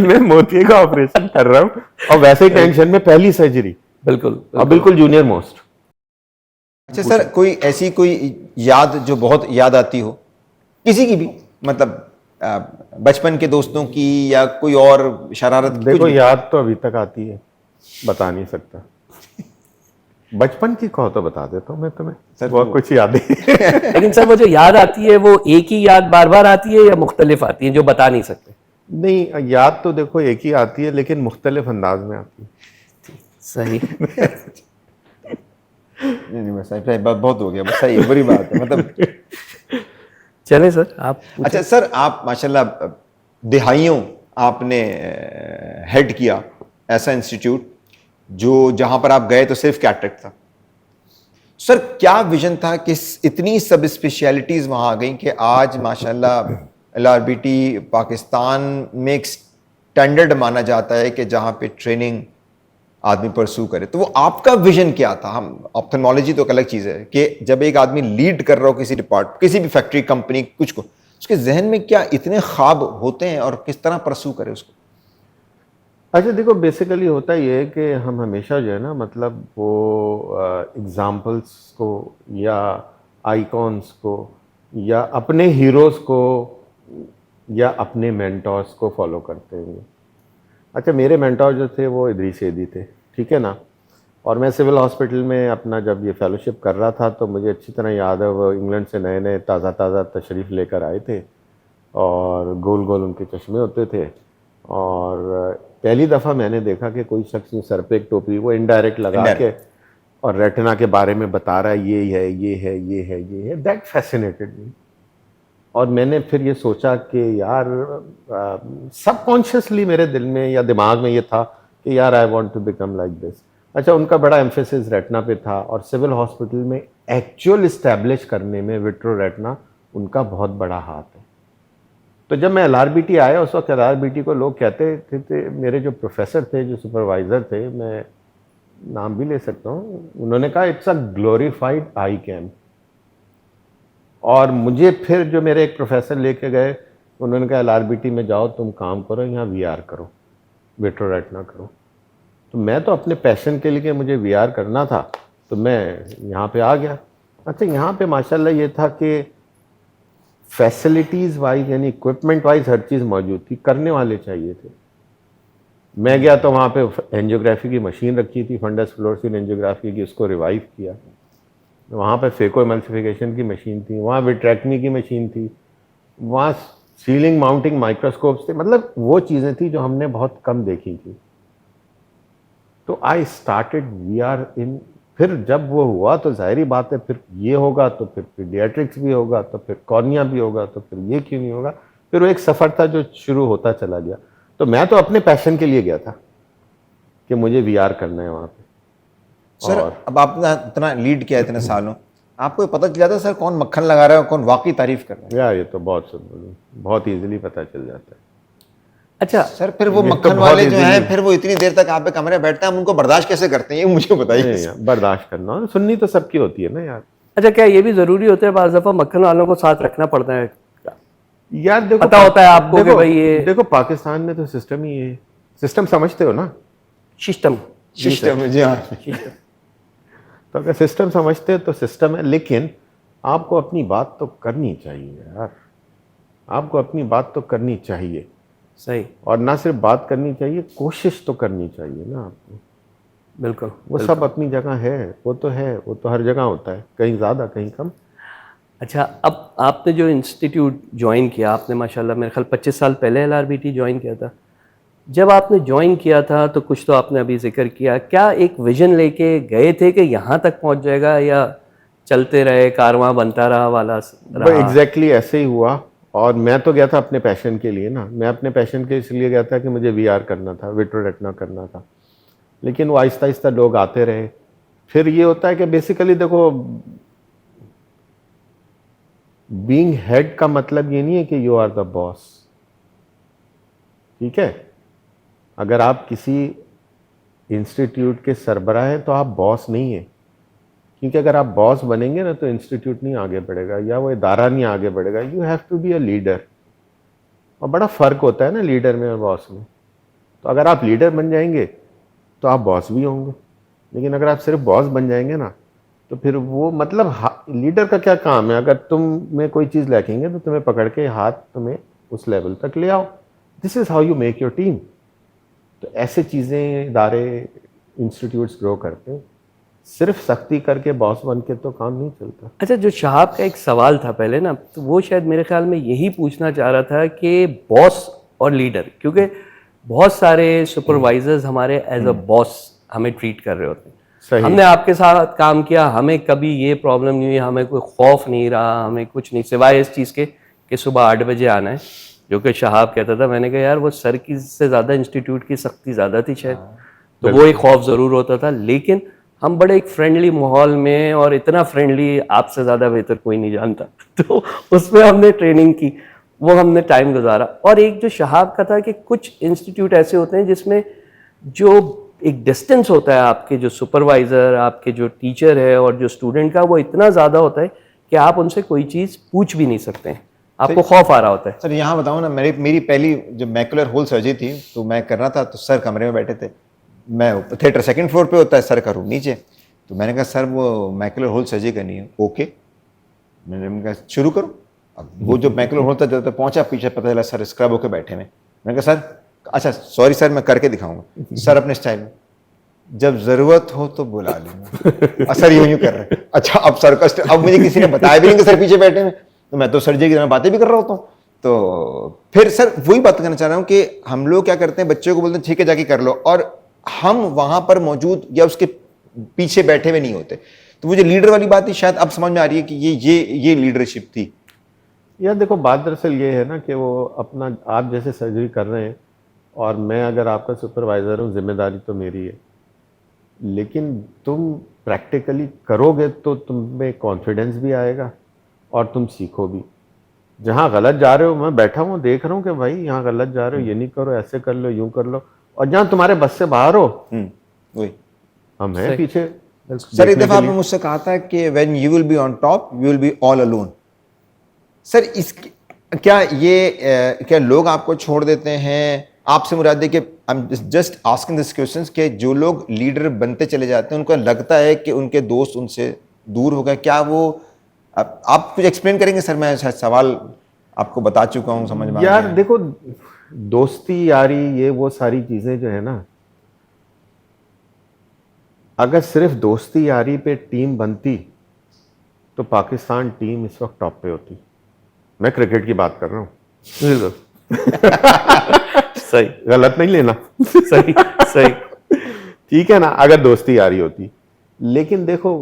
मैं मोतिये का ऑपरेशन कर रहा हूँ और वैसे ही टेंशन में पहली सर्जरी। बिल्कुल और बिल्कुल जूनियर मोस्ट। अच्छा सर, कोई ऐसी कोई याद जो बहुत याद आती हो किसी की भी, मतलब बचपन के दोस्तों की या कोई और शरारत की? देखो याद तो अभी तक आती है, बता नहीं सकता। बचपन की कहो तो बता देता हूँ मैं तुम्हें सर, बहुत कुछ यादें। लेकिन सर वो जो याद आती है वो एक ही याद बार बार आती है या मुख्तलिफ आती है जो बता नहीं सकते? नहीं, याद तो देखो एक ही आती है लेकिन मुख्तलिफ अंदाज में आती है। सही। नहीं बहुत हो गया, बस सही, बुरी बात है मतलब। चले सर आप। अच्छा सर, आप माशाल्लाह दिहाइयों आपने हेड किया ऐसा इंस्टीट्यूट जो जहां पर आप गए तो सिर्फ कैटरेक्ट था। सर क्या विजन था कि इतनी सब स्पेशलिटीज वहां आ गई कि आज माशाल्लाह LRBT पाकिस्तान में एक स्टैंडर्ड माना जाता है कि जहां पे ट्रेनिंग आदमी परसू करे। तो वो आपका विजन क्या था? हम ऑप्थेल्मोलॉजी तो एक अलग चीज है कि जब एक आदमी लीड कर रहा हो किसी डिपार्टमेंट, किसी भी फैक्ट्री कंपनी कुछ को, उसके जहन में क्या इतने ख्वाब होते हैं और किस तरह परसू करे उसको? अच्छा देखो, बेसिकली होता ये है कि हम हमेशा जो है ना, मतलब वो एग्जाम्पल्स को या आइकॉन्स को या अपने हीरोज़ को या अपने मेंटोर्स को फॉलो करते हैं। अच्छा, मेरे मेंटोर जो थे वो इदरीस एदी थे, ठीक है ना। और मैं सिविल हॉस्पिटल में अपना जब ये फेलोशिप कर रहा था तो मुझे अच्छी तरह याद है वो इंग्लैंड से नए नए ताज़ा तशरीफ़ लेकर आए थे और गोल गोल उनके चश्मे होते थे। और पहली दफ़ा मैंने देखा कि कोई शख्स सर पे एक टोपी वो इनडायरेक्ट लगा के और रेटिना के बारे में बता रहा है, ये है ये है ये है ये है। That fascinated me. और मैंने फिर ये सोचा कि यार सबकॉन्शियसली मेरे दिल में या दिमाग में ये था कि यार I want to become like this. अच्छा, उनका बड़ा एम्फेसिस रेटिना पे था और सिविल हॉस्पिटल में एक्चुअल इस्टेब्लिश करने में विट्रो रेटिना उनका बहुत बड़ा हाथ है। तो जब मैं LRBT आया उस वक्त LRBT को लोग कहते थे, मेरे जो प्रोफेसर थे, जो सुपरवाइज़र थे, मैं नाम भी ले सकता हूँ, उन्होंने कहा it's a glorified I camp. और मुझे फिर जो मेरे एक प्रोफेसर लेके गए, उन्होंने कहा LRBT में जाओ, तुम काम करो, यहाँ VR करो, विट्रो रेटिना करो। तो मैं तो अपने पैशन के लिए मुझे VR करना था तो मैं यहाँ पे आ गया। अच्छा, यहाँ पे माशाल्लाह ये था कि फैसिलिटीज़ वाइज यानी इक्विपमेंट वाइज हर चीज़ मौजूद थी, करने वाले चाहिए थे। मैं गया तो वहाँ पे एंजियोग्राफी की मशीन रखी थी, फंडस फ्लोरोसिन एंजियोग्राफी की, उसको रिवाइव किया। वहाँ पे फेको एमल्सिफिकेशन की मशीन थी, वहाँ विट्रैक्टमी की मशीन थी, वहाँ सीलिंग माउंटिंग माइक्रोस्कोप्स थे। मतलब वो चीज़ें थी जो हमने बहुत कम देखी थी। तो आई स्टार्टेड वीआर इन, फिर जब वो हुआ तो जाहिर बात है फिर ये होगा तो फिर पीडियाट्रिक्स भी होगा तो फिर कॉर्निया भी होगा तो फिर ये क्यों नहीं होगा। फिर वो एक सफ़र था जो शुरू होता चला गया। तो मैं तो अपने पैशन के लिए गया था कि मुझे वीआर करना है वहाँ पे। सर अब आपने इतना लीड किया इतने सालों, आपको ये पता चल जाता है सर कौन मक्खन लगा रहा है और कौन वाकई तारीफ कर रहा है? यार ये तो बहुत इजीली पता चल जाता है। अच्छा सर फिर वो ये तो मक्खन बहुत वाले जो easily- हैं फिर वो इतनी देर तक आप पे कमरे बैठते हैं, हम उनको बर्दाश्त कैसे करते हैं ये मुझे बताइए। नहीं यार, बर्दाश्त करना, सुननी तो सबकी होती है ना यार। अच्छा, क्या ये भी जरूरी होता है बाज़ दफ़ा मक्खन वालों को साथ रखना पड़ता है? यार देखो, पता होता है आपको कि भाई ये देखो पाकिस्तान में तो सिस्टम ही है, सिस्टम समझते हो ना? सिस्टम सिस्टम, जी हाँ। तो अगर सिस्टम समझते हो तो सिस्टम है, लेकिन आपको अपनी बात तो करनी चाहिए यार, आपको अपनी बात तो करनी चाहिए। सही, और ना सिर्फ बात करनी चाहिए, कोशिश तो करनी चाहिए ना आपको। बिल्कुल। वो सब अपनी जगह है, वो तो है, वो तो हर जगह होता है, कहीं ज़्यादा कहीं कम। अच्छा, अब आपने जो इंस्टीट्यूट ज्वाइन किया, आपने माशाल्लाह मेरे ख्याल 25 साल पहले LRBT ज्वाइन किया था। जब आपने ज्वाइन किया था तो कुछ तो आपने अभी जिक्र किया, क्या एक विजन लेके गए थे कि यहाँ तक पहुँच जाएगा, या चलते रहे कारवां बनता रहा वाला रहा? एग्जैक्टली ऐसे ही हुआ। और मैं तो गया था अपने पैशन के लिए ना, मैं अपने पैशन के इसलिए गया था कि मुझे वीआर करना था, विट्रोरेटिना करना था। लेकिन वो आहिस्ता आहिस्ता लोग आते रहे। फिर ये होता है कि बेसिकली देखो, बीइंग हेड का मतलब ये नहीं है कि यू आर द बॉस, ठीक है? अगर आप किसी इंस्टीट्यूट के सरबराह हैं तो आप बॉस नहीं है, क्योंकि अगर आप बॉस बनेंगे ना तो इंस्टीट्यूट नहीं आगे बढ़ेगा या वो इदारा नहीं आगे बढ़ेगा। You have to be a leader. और बड़ा फ़र्क होता है ना लीडर में और बॉस में। तो अगर आप लीडर बन जाएंगे तो आप बॉस भी होंगे, लेकिन अगर आप सिर्फ बॉस बन जाएंगे ना तो फिर वो मतलब लीडर का क्या काम है? अगर तुम में कोई चीज़ लैकिंग है तो तुम्हें पकड़ के हाथ तुम्हें उस लेवल तक ले आओ। This is how you make your team. तो ऐसे चीज़ें इदारे इंस्टीट्यूट्स ग्रो करते हैं। सिर्फ सख्ती करके बॉस बन के तो काम नहीं चलता। अच्छा, जो शहाब का एक सवाल था पहले ना, तो वो शायद मेरे ख्याल में यही पूछना चाह रहा था कि बॉस और लीडर, क्योंकि बहुत सारे सुपरवाइजर्स हमारे एज अ बॉस हमें ट्रीट कर रहे होते हैं। सही। हमने आपके साथ काम किया, हमें कभी ये प्रॉब्लम नहीं हुई, हमें कोई खौफ नहीं रहा, हमें कुछ नहीं, सिवाय इस चीज़ के कि सुबह 8 बजे आना है, जो कि शहाब कहता था। मैंने कहा यार वो सर की से ज़्यादा इंस्टीट्यूट की सख्ती ज़्यादा थी शायद, तो वो एक खौफ ज़रूर होता था। लेकिन हम बड़े एक फ्रेंडली माहौल में, और इतना फ्रेंडली आपसे ज़्यादा बेहतर कोई नहीं जानता, तो उसमें हमने ट्रेनिंग की, वो हमने टाइम गुजारा। और एक जो शहाब का था कि कुछ इंस्टीट्यूट ऐसे होते हैं जिसमें जो एक डिस्टेंस होता है आपके जो सुपरवाइज़र, आपके जो टीचर है और जो स्टूडेंट का, वो इतना ज़्यादा होता है कि आप उनसे कोई चीज़ पूछ भी नहीं सकते हैं, आपको खौफ आ रहा होता है। सर यहाँ बताऊँ ना, मेरी पहली जब मैकुलर होल सर्जरी थी तो मैं कर रहा था, तो सर कमरे में बैठे थे, मैं थिएटर 2nd फ्लोर पे होता है, सर का रूम नीचे। तो मैंने कहा सर वो मैकुलर होल सर्जरी करनी है। ओके, मैंने कहा शुरू करो। अब वो जो मैकुलर होल था जब तक पहुंचा, पीछे पता चला सर स्क्रब होकर बैठे हैं। मैंने कहा सर, अच्छा सॉरी सर मैं करके दिखाऊंगा। सर अपने स्टाइल में, जब जरूरत हो तो बुला लेना। सर यूं कर रहे हैं। अच्छा अब सर का अब मुझे किसी ने बताया भी नहीं कि सर पीछे बैठे हैं, तो मैं तो सर्जरी की तरह बातें भी कर रहा होता हूँ। तो फिर सर वही बात करना चाह रहा हूँ कि हम लोग क्या करते हैं, बच्चों को बोलते हैं ठीक है जाके कर लो, और हम वहां पर मौजूद या उसके पीछे बैठे हुए नहीं होते। तो वो जो लीडर वाली बात थी शायद अब समझ में आ रही है कि ये लीडरशिप थी। यार देखो बात दरअसल ये है ना कि वो अपना, आप जैसे सर्जरी कर रहे हैं और मैं अगर आपका सुपरवाइज़र हूँ, जिम्मेदारी तो मेरी है, लेकिन तुम प्रैक्टिकली करोगे तो तुम में कॉन्फिडेंस भी आएगा और तुम सीखो भी। जहाँ गलत जा रहे हो, मैं बैठा हूँ देख रहा हूँ कि भाई यहाँ गलत जा रहे हो, ये नहीं करो, ऐसे कर लो, यूं कर लो, और जहाँ तुम्हारे बस से बाहर हो वही हम हैं पीछे। सर एक दफा आपने मुझसे कहा था कि when you will be on top you will be all alone. Sir इस क्या ये क्या लोग आपको छोड़ देते हैं? आपसे मुराद है कि I am just asking this questions कि जो लोग लीडर बनते चले जाते हैं उनको लगता है कि उनके दोस्त उनसे दूर हो गए, क्या वो आप कुछ एक्सप्लेन करेंगे? सर मैं शायद सवाल आपको बता चुका हूँ, समझ में आ यार गया है। देखो, दोस्ती यारी ये वो सारी चीजें जो है ना, अगर सिर्फ दोस्ती यारी पे टीम बनती तो पाकिस्तान टीम इस वक्त टॉप पे होती। मैं क्रिकेट की बात कर रहा हूँ, बिल्कुल सही गलत नहीं लेना। सही सही। ठीक है ना, अगर दोस्ती यारी होती। लेकिन देखो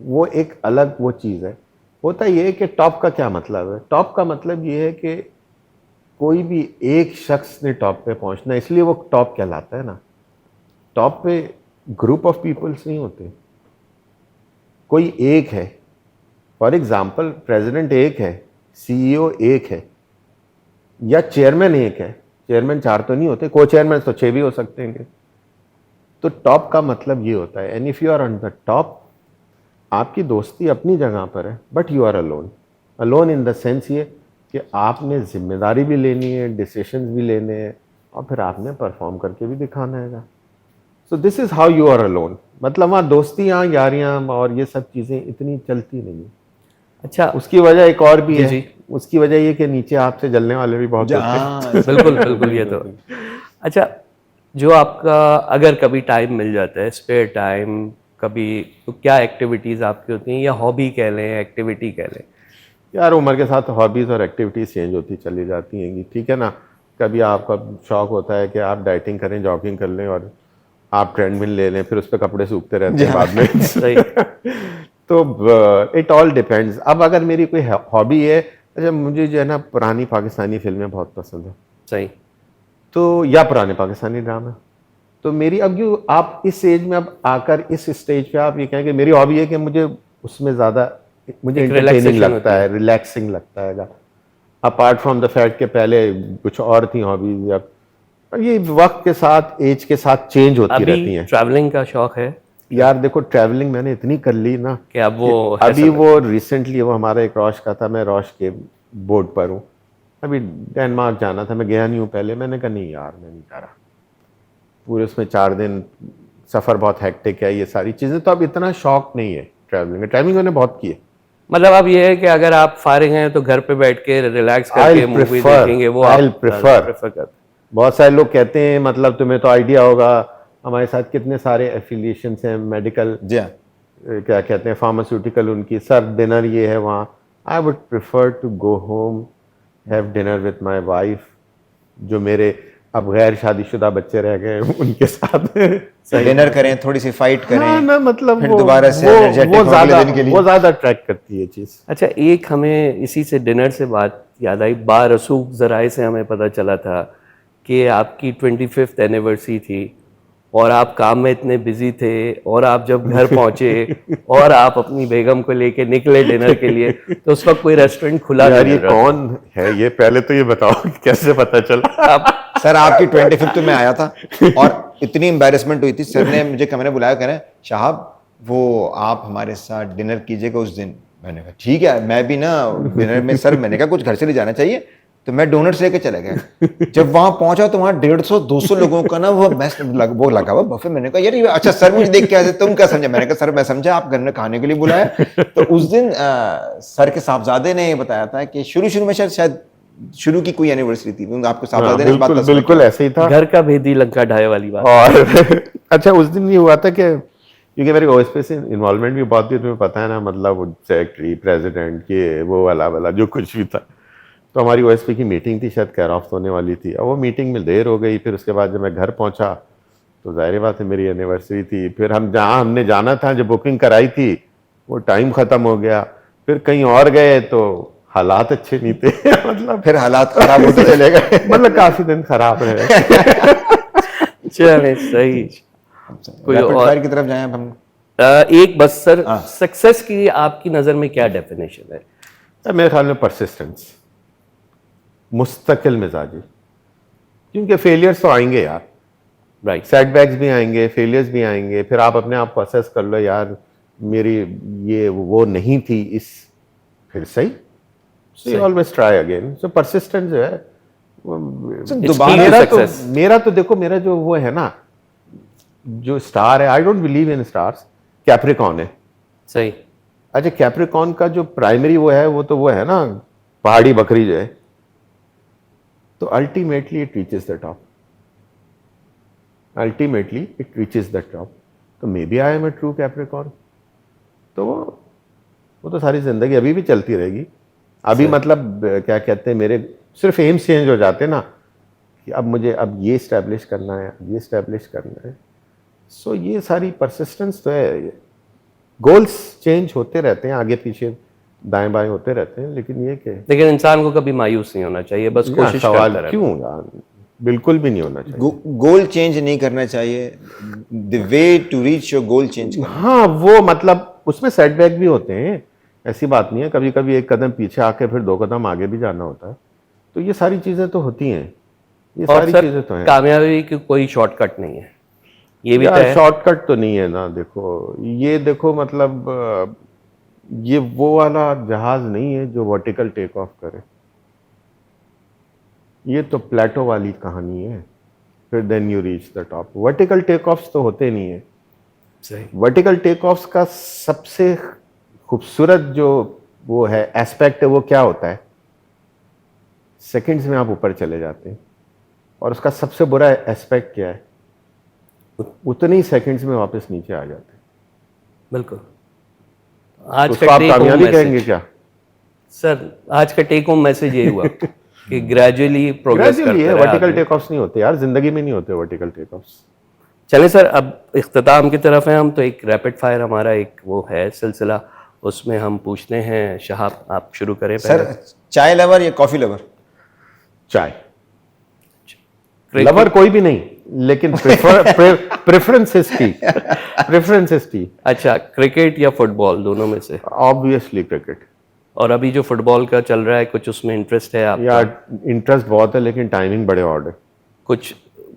वो एक अलग वो चीज़ है। होता ये है कि टॉप का क्या मतलब है, टॉप का मतलब ये है कि कोई भी एक शख्स ने टॉप पे पहुंचना, इसलिए वो टॉप कहलाता है ना। टॉप पे ग्रुप ऑफ पीपल्स नहीं होते, कोई एक है। फॉर एग्जाम्पल प्रेसिडेंट एक है, सीईओ एक है, या चेयरमैन एक है। चेयरमैन 4 तो नहीं होते, को चेयरमैन तो 6 भी हो सकते हैं। तो टॉप का मतलब ये होता है, and if you are on the top, आपकी दोस्ती अपनी जगह पर है, but you are alone. Alone in the sense ये कि आपने जिम्मेदारी भी लेनी है, डिसीजंस भी लेने हैं, और फिर आपने परफॉर्म करके भी दिखाना है। So this is how you are alone. मतलब वहाँ दोस्तियाँ यारियाँ और ये सब चीज़ें इतनी चलती नहीं है। अच्छा, उसकी वजह एक और भी जी, है। जी। उसकी वजह ये कि नीचे आपसे जलने वाले भी बहुत होते हैं। हाँ, बिल्कुल बिल्कुल, ये तो। अच्छा, जो आपका अगर कभी टाइम मिल जाता है, स्पेयर टाइम कभी, तो क्या एक्टिविटीज़ आपकी होती हैं, या हॉबी कह लें, एक्टिविटी कह लें? यार उम्र के साथ हॉबीज़ और एक्टिविटीज़ चेंज होती चली जाती हैं, ठीक है ना। कभी आपका शौक होता है कि आप डाइटिंग करें, जॉगिंग कर लें, और आप ट्रेडमिल ले लें, फिर उस पर कपड़े सूखते रहते हैं बाद में। सही। तो इट ऑल डिपेंड्स। अब अगर मेरी कोई हॉबी है, अच्छा मुझे जो है ना पुरानी पाकिस्तानी फिल्में बहुत पसंद है, सही। तो या पुराने पाकिस्तानी ड्रामा। तो मेरी अब जो आप इस एज में अब आकर इस स्टेज पे आप ये कहें कि मेरी हॉबी है कि मुझे उसमें ज़्यादा मुझे एक इंटरटेनिंग relaxation लगता होती है, रिलैक्सिंग लगता है। अपार्ट फ्रॉम द फैक्ट के पहले कुछ और थी हॉबीज, या ये वक्त के साथ एज के साथ चेंज होती रहती अभी हैं। ट्रैवलिंग का शौक है यार देखो ट्रैवलिंग मैंने इतनी कर ली ना कि अब वो कि है अभी सब। वो रिसेंटली वो हमारा एक रॉश का था, मैं रॉश के बोर्ड पर हूँ। अभी डेनमार्क जाना था, मैं गया नहीं हूँ पहले। मैंने कहा नहीं यार मैं नहीं जा रहा, पूरे उसमें 4 दिन सफ़र बहुत हेक्टिक है, ये सारी चीज़ें। तो अब इतना शौक नहीं है ट्रैवलिंग। ट्रैवलिंग मैंने बहुत की है। मतलब अब ये है कि अगर आप फारिग हैं तो घर पे बैठ के रिलैक्स करके I'll मूवी prefer- देखेंगे, वो I'll आप prefer। प्रेफर करते बहुत सारे लोग कहते हैं, मतलब तुम्हें तो आइडिया होगा हमारे साथ कितने सारे एफिलिएशंस हैं, मेडिकल जी हाँ। क्या कहते हैं, फार्मास्यूटिकल, उनकी सर डिनर ये है वहाँ। I would prefer to go home, have dinner with my wife, जो मेरे अब गैर शादीशुदा बच्चे रह गए उनके साथ। डिनर करें, थोड़ी सी फाइट करें, हाँ ना, मतलब फिर वो दोबारा से energetic वो हो अगले ज़्यादा दिन के लिए। वो ज़्यादा अट्रैक्ट करती है चीज़। अच्छा, एक हमें इसी से डिनर से बात याद आई, बारसूख ज़राए से हमें पता चला था कि आपकी 25th एनिवर्सरी थी और आप काम में इतने बिजी थे, और आप जब घर पहुंचे और आप अपनी बेगम को लेके निकले डिनर के लिए, तो उस वक्त कोई रेस्टोरेंट खुला यार नहीं ये मिल रहा था। कौन है, ये पहले तो ये बताओ कि कैसे पता चला। आप सर आपकी 25th में आया था और इतनी एम्बेरसमेंट हुई थी, सर ने मुझे कमरे बुलाया, कह रहे हैं शाहब वो आप हमारे साथ डिनर कीजिएगा उस दिन। मैंने कहा ठीक है, मैं भी ना डिनर में, सर मैंने कहा कुछ घर से ले जाना चाहिए, तो मैं डोनट्स लेके चले गए। जब वहां पहुंचा तो वहां 150-200 लोगों का ना वो मैस वो लगा हुआ बफे। मैंने कहा यार ये अच्छा, सर मुझे देख के ऐसे तुम क्या समझे? मैंने कहा सर मैं समझा आप घर में खाने के लिए बुलाया। तो उस दिन सर के साहबजादे ने बताया था कि शुरू में शायद शुरू की कोई एनिवर्सरी थी, आपके साहबजादे ने इस बात का बिल्कुल बिल्कुल ऐसे ही था। घर का भेदी लंका ढाए वाली बात। और अच्छा उस दिन ये हुआ था कि क्योंकि मेरी ओएसपी से इन्वॉल्वमेंट भी बहुत थी, तुम्हें पता है ना, मतलब सेक्रेटरी, प्रेसिडेंट, ये वो वाला जो कुछ भी था। तो हमारी ओएसपी की मीटिंग थी, शायद कैर ऑफ होने वाली थी, और वो मीटिंग में देर हो गई। फिर उसके बाद जब मैं घर पहुंचा तो जाहिर बात है मेरी एनिवर्सरी थी। फिर हम जहाँ हमने जाना था, जो बुकिंग कराई थी, वो टाइम ख़त्म हो गया। फिर कहीं और गए तो हालात अच्छे नहीं थे। मतलब फिर हालात खराब होते चले गए। मतलब काफ़ी दिन खराब रहे। चले सही। कोई रैपिड और फायर की तरफ जाएं अब हम। एक बस सर, हाँ। सक्सेस की आपकी नज़र में क्या डेफिनेशन है? तो मेरे ख्याल में परसिस्टेंस, मुस्तकिल मिजाजी। क्योंकि फेलियर्स तो आएंगे यार, राइट। सेटबैक्स भी आएंगे, फेलियर्स भी आएंगे। फिर आप अपने आप को असेस कर लो, यार मेरी ये वो नहीं थी इस, फिर सही ऑलवेज ट्राई अगेन। सो परसिस्टेंस जो है दोबारा मेरा तो देखो, मेरा जो वो है ना, जो स्टार है, I don't believe in stars, Capricorn है। सही। अच्छा कैप्रिकॉन का जो प्राइमरी वो है, वो तो वो है ना पहाड़ी बकरी जो है, तो ultimately it reaches the top, ultimately it reaches the top. तो maybe I am a true Capricorn. तो वो तो सारी जिंदगी अभी भी चलती रहेगी। अभी मतलब क्या कहते हैं, मेरे सिर्फ एम्स चेंज हो जाते ना कि अब मुझे अब ये इस्टेब्लिश करना है, अब ये इस्टेब्लिश करना है। सो ये सारी परसिस्टेंस तो है, गोल्स चेंज होते रहते हैं, आगे पीछे दाएं बाएं होते रहते हैं, लेकिन ये कि लेकिन इंसान को कभी मायूस नहीं होना चाहिए, बस कोशिश सवाल करता रहना। क्यों यार, बिल्कुल भी नहीं होना चाहिए। गोल चेंज नहीं करना चाहिए, the way to reach your goal change करना। हाँ, वो मतलब उसमें सेटबैक भी होते हैं, ऐसी बात नहीं है। कभी कभी एक कदम पीछे आके फिर 2 कदम आगे भी जाना होता है। तो ये सारी चीजें तो होती हैं, ये और सारी सर चीजें तो हैं। कामयाबी की कोई शॉर्टकट नहीं है, ये भी तो यार है। शॉर्टकट तो नहीं है ना। देखो ये देखो मतलब ये वो वाला जहाज नहीं है जो वर्टिकल टेक ऑफ करे, ये तो प्लेटो वाली कहानी है। फिर then you reach the top. Vertical takeoffs तो होते नहीं है। सही। वर्टिकल टेक ऑफ्स का सबसे खूबसूरत जो वो है एस्पेक्ट है, वो क्या होता है, सेकंड्स में आप ऊपर चले जाते हैं। और उसका सबसे बुरा एस्पेक्ट क्या है, उतने ही सेकंड्स में वापस नीचे आ जाते हैं। बिल्कुल। आज उसको का आप टेक होम कामयाबी कहेंगे मैसेज, क्या? सर आज का टेक होम मैसेज ये हुआ कि ग्रेजुअली प्रोग्रेस ग्रेजुअली करते है, रहे वर्टिकल आदमी। टेक ऑफ्स नहीं होते यार, जिंदगी में नहीं होते वर्टिकल टेक ऑफ्स। चले सर, अब इख्तिताम की तरफ है हम, तो एक रैपिड फायर हमारा एक वो है सिलसिला, उसमें हम पूछते हैं। शहाब आप शुरू करें पहले। सर चाय लवर या कॉफी लवर? चाय क्रिकेट- लवर कोई भी नहीं, लेकिन preference is T, preference is T. अच्छा, क्रिकेट या फुटबॉल, दोनों में से? Obviously cricket. और अभी जो फुटबॉल का चल रहा है, कुछ उसमें इंटरेस्ट है आप? यार इंटरेस्ट बहुत है, लेकिन टाइमिंग बड़े ऑड है। कुछ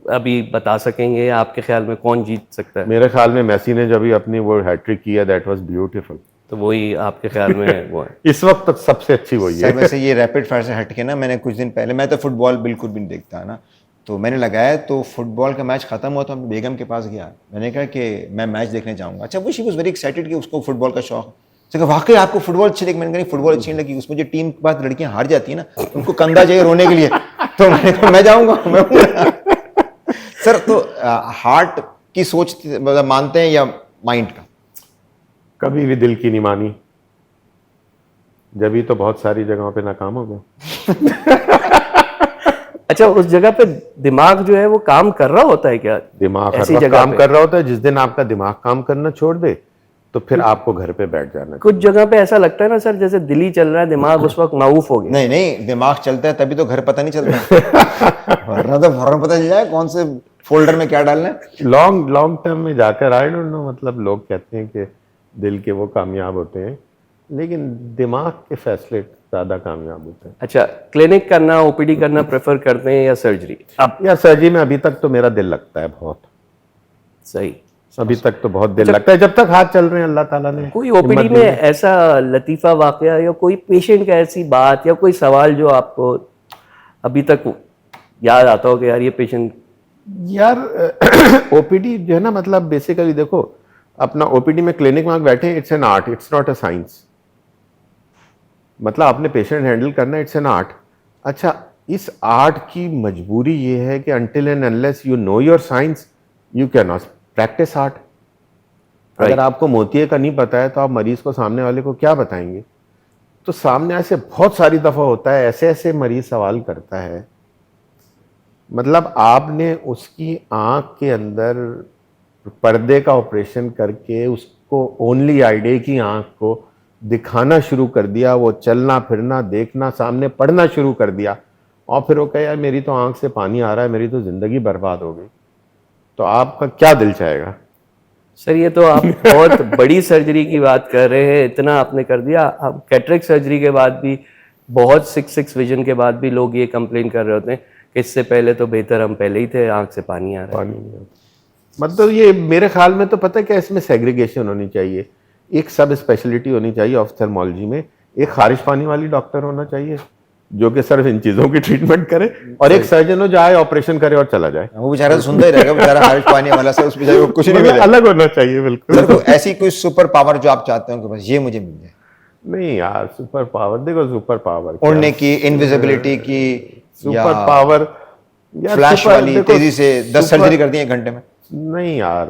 अभी बता सकेंगे आपके ख्याल में कौन जीत सकता है? मेरे ख्याल में मेसी ने जब भी अपनी वो हैट्रिक किया, दैट वाज ब्यूटीफुल। तो वही आपके ख्याल में वो है? इस वक्त तक सबसे अच्छी वही सर है। वैसे ये रैपिड फायर से हट के ना, मैंने कुछ दिन पहले, मैं तो फुटबॉल बिल्कुल भी नहीं देखता है ना, तो मैंने लगाया तो फुटबॉल का मैच खत्म हुआ तो मैं बेगम के पास गया, मैंने कहा कि मैं मैच देखने जाऊंगा। अच्छा, वो शी वाज वेरी एक्साइटेड कि उसको फुटबॉल का शौक। तो कहा वाकई आपको फुटबॉल अच्छी लगी? मैंने कहा फुटबॉल अच्छी नहीं लगी, उसमें जो टीम के बाद लड़कियां हार जाती है ना, उनको कंधा चाहिए रोने के लिए, तो मैंने कहा मैं जाऊंगा। सर तो हार्ट की सोच मतलब मानते हैं या माइंड का? कभी भी दिल की नहीं मानी, जब ही तो बहुत सारी जगहों पे नाकाम हो गए। अच्छा, उस जगह पे दिमाग जो है वो काम कर रहा होता है क्या? दिमाग हर ऐसी वक्त जगह काम पे? कर रहा होता है। जिस दिन आपका दिमाग काम करना छोड़ दे, तो फिर आपको घर पे बैठ जाना कुछ जगह पे ऐसा लगता है ना सर, जैसे दिल ही चल रहा है, दिमाग उस वक्त माऊफ हो गया। नहीं नहीं, दिमाग चलता है तभी तो घर पता नहीं चलता। वरना तो फौरन पता चल जाए कौन से फोल्डर में क्या डालना है। लॉन्ग टर्म में जाकर। आई डोंट नो, मतलब लोग कहते हैं कि दिल के वो कामयाब होते हैं, लेकिन दिमाग के फैसले ज्यादा कामयाब होते हैं। अच्छा, क्लिनिक करना, ओपीडी करना प्रेफर करते हैं या सर्जरी? अब यार सर्जरी में अभी तक तो मेरा दिल लगता है बहुत, सही। अभी तक तो बहुत दिल लगता है, जब तक हाथ चल रहे हैं अल्लाह ताला ने कोई ओपीडी हिम्मत में दी। ऐसा लतीफा वाकया या कोई पेशेंट का ऐसी बात या कोई सवाल जो आपको अभी तक याद आता हो कि यार ये पेशेंट? यार ओपीडी जो है ना, मतलब बेसिकली देखो, अपना ओपीडी में क्लिनिक में बैठे, it's an art, it's not a science. मतलब आपने पेशेंट हैंडल करना, इट्स एन आर्ट। अच्छा, इस आर्ट की मजबूरी ये है कि until and unless you know your science, you can not practice art. अगर आपको मोतिये का नहीं पता है, तो आप मरीज को, सामने वाले को क्या बताएंगे? तो सामने ऐसे बहुत सारी दफा होता है, ऐसे ऐसे मरीज सवाल करता है, मतलब आपने उसकी आंख के अंदर पर्दे का ऑपरेशन करके उसको ओनली आइडे की आंख को दिखाना शुरू कर दिया, वो चलना फिरना देखना सामने पढ़ना शुरू कर दिया, और फिर वो कहे यार मेरी तो आंख से पानी आ रहा है, मेरी तो जिंदगी बर्बाद हो गई। तो आपका क्या दिल चाहेगा? सर ये तो आप बहुत बड़ी सर्जरी की बात कर रहे हैं, इतना आपने कर दिया। अब कैटरेक्ट सर्जरी के बाद भी बहुत 6 विजन के बाद भी लोग ये कंप्लेन कर रहे होते हैं कि इससे पहले तो बेहतर हम पहले ही थे, आंख से पानी आ रहा है। पानी नहीं आता। मतलब ये मेरे ख्याल में तो पता है क्या, इसमें सेग्रीगेशन होनी चाहिए, एक सब स्पेशलिटी होनी चाहिए ऑफ्थल्मोलॉजी में। एक खारिज पानी वाली डॉक्टर होना चाहिए जो कि सिर्फ इन चीजों की ट्रीटमेंट करे, और एक सर्जन हो जाए ऑपरेशन करे और चला जाए। वो बेचारा तो सुनता ही रहेगा, बेचारा खारिज पानी वाला से उस बेचारे को कुछ नहीं मतलब मिलेगा। अलग होना चाहिए बिल्कुल। सर को ऐसी कोई सुपर पावर जो आप चाहते हो कि बस ये मुझे मिल जाए? नहीं यार, सुपर पावर देखो, सुपर पावर उड़ने की, इनविजिबिलिटी की, सुपर पावर या फ्लैश super- वाली देखो, तेजी से 10 super- सर्जरी कर दी 1 घंटे में। नहीं यार,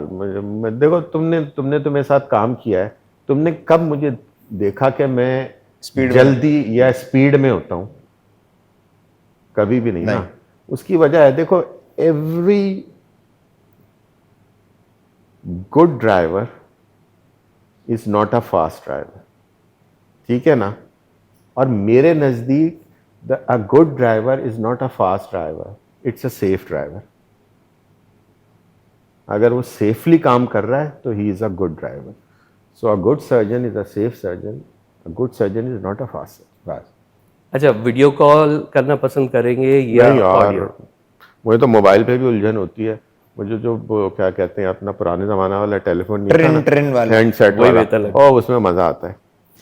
देखो तुमने तो मेरे साथ काम किया है, तुमने कब मुझे देखा कि मैं स्पीड जल्दी या स्पीड में होता हूं? कभी भी नहीं ना। उसकी वजह है, देखो, every good driver is not a fast driver, ठीक है ना। और मेरे नजदीक a good driver is not a fast driver, it's a safe driver. अगर वो सेफली काम कर रहा है तो he is a good driver. So a good surgeon is a safe surgeon, a good surgeon is not a fast surgeon. अच्छा, video call करना पसंद करेंगे या नहीं यार, ऑडियो? मुझे तो मोबाइल पे भी उलझन होती है। मुझे जो वो क्या कहते हैं, अपना पुराने जमाना वाला टेलीफोन नहीं था ना, ट्रिन वाला, हैंडसेट वही वाला, बेहतर लगता और उसमें मजा आता है।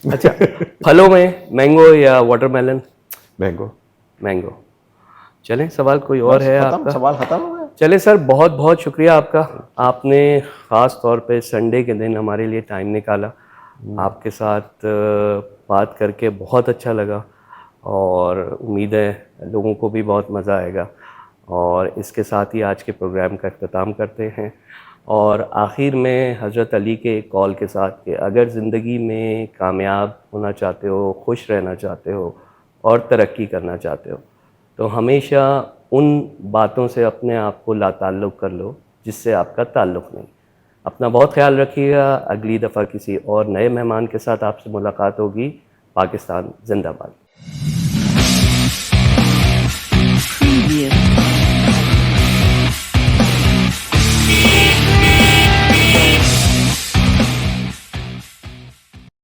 अच्छा, फलों में मैंगो या वाटरमेलन? मैंगो। मैंगो। चलें, सवाल कोई और है खत्म, आपका? सवाल खत्म हो गया। चले सर, बहुत बहुत शुक्रिया आपका। आपने ख़ास तौर पे संडे के दिन हमारे लिए टाइम निकाला। आपके साथ बात करके बहुत अच्छा लगा और उम्मीद है लोगों को भी बहुत मज़ा आएगा। और इसके साथ ही आज के प्रोग्राम का अख्ताम करते हैं। और आखिर में हज़रत अली के एक कॉल के साथ कि अगर ज़िंदगी में कामयाब होना चाहते हो, खुश रहना चाहते हो और तरक्की करना चाहते हो, तो हमेशा उन बातों से अपने आप को लाताल्लुक़ कर लो जिससे आपका ताल्लुक़ नहीं। अपना बहुत ख्याल रखिएगा। अगली दफ़ा किसी और नए मेहमान के साथ आपसे मुलाकात होगी। पाकिस्तान जिंदाबाद। Preview.